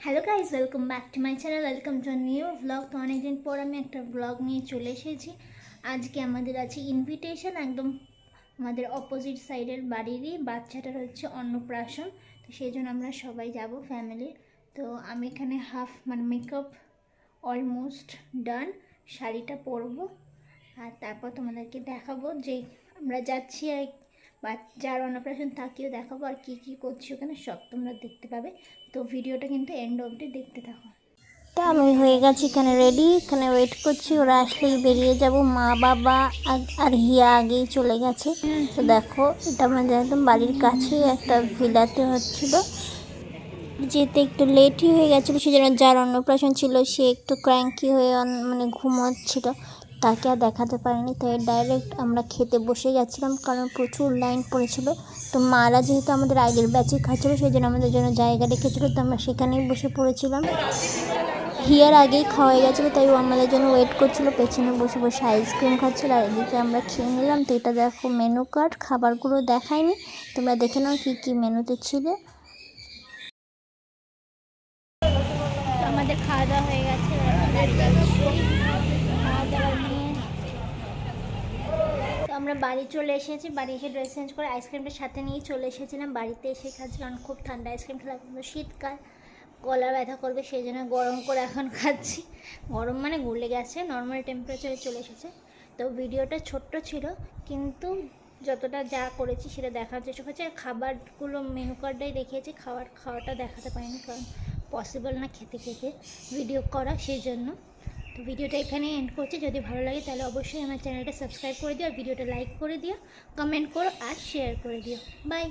Hello guys, welcome back to my channel, welcome to new blog. তো অনেকদিন পর আমি একটা ব্লগ নিয়ে চলে এসেছি। আজকে আমাদের আছে ইনভিটেশন, একদম আমাদের অপোজিট সাইডের বাড়িরই বাচ্চাটার হচ্ছে অন্নপ্রাশন। তো সেই জন্য আমরা সবাই যাব ফ্যামিলি। তো আমি এখানে মেকআপ অলমোস্ট ডান, শাড়িটা পরবো আর তারপর তোমাদেরকে দেখাবো যে আমরা যাচ্ছি আর যার অন্নপ্রাশন তাকেও দেখাবো আর কী কী করছি ওখানে সব তোমরা দেখতে পাবে। তো ভিডিওটা কিন্তু এন্ড অবধি দেখতে থাকো। তো আমি হয়ে গেছি এখানে রেডি, এখানে ওয়েট করছি, ওরা আসলেই বেরিয়ে যাব। মা বাবা আর হিয়া আগেই চলে গেছে। তো দেখো, এটা আমাদের একদম বাড়ির কাছেই একটা ভিলাতে হচ্ছিল। যেতে একটু লেটই হয়ে গেছিলো, সেজন্য যার অন্নপ্রাশন ছিল সে একটু ক্র্যাঙ্কি হয়ে ঘুমোচ্ছিল, তাকে আর দেখাতে পারিনি। তাই ডাইরেক্ট আমরা খেতে বসে গেছিলাম, কারণ প্রচুর লাইন পড়েছিল। তো মারা যেহেতু আমাদের আগের ব্যাচে খাচ্ছিলো, সেই জন্য আমাদের জন্য জায়গা রেখেছিলো, তো আমরা সেখানেই বসে পড়েছিলাম। হিয়ার আগেই খাওয়া হয়ে গেছিলো, তাই ও আমাদের জন্য ওয়েট করছিলো, পেছনে বসে বসে আইসক্রিম খাচ্ছিলো আর এদিকে আমরা খেয়ে নিলাম। তো এটা দেখো মেনু কার্ড, খাবারগুলো দেখায়নি, তোমরা দেখে নাও কী কী মেনুতে ছিল। আমাদের খাওয়া দাওয়া হয়ে গেছে, খাওয়া দাওয়া নিয়ে তো আমরা বাড়ি চলে এসেছি। বাড়ি এসে ড্রেস চেঞ্জ করে আইসক্রিমটা সাথে নিয়ে চলে এসেছিলাম। বাড়িতে এসে খাচ্ছি, কারণ খুব ঠান্ডা আইসক্রিম খেলে কিন্তু শীতকাল গলা ব্যথা করবে, সেই জন্য গরম করে এখন খাচ্ছি। গরম মানে গলে গেছে, নর্মাল টেম্পারেচারে চলে এসেছে। তো ভিডিওটা ছোট্ট ছিল, কিন্তু যতটা যা করেছি সেটা দেখার চেষ্টা করছি। আর খাবারগুলো মেনু কার্ডটাই দেখিয়েছি, খাওয়াটা দেখাতে পারিনি, কারণ পসিবল না খেতে খেতে ভিডিও করা, সেই জন্য। তো ভিডিওটা এখানেই এন্ড করছি। যদি ভালো লাগে তাহলে অবশ্যই আমার চ্যানেলটা সাবস্ক্রাইব করে দিও, আর ভিডিওটা লাইক করে দিও, কমেন্ট করো আর শেয়ার করে দিও। বাই।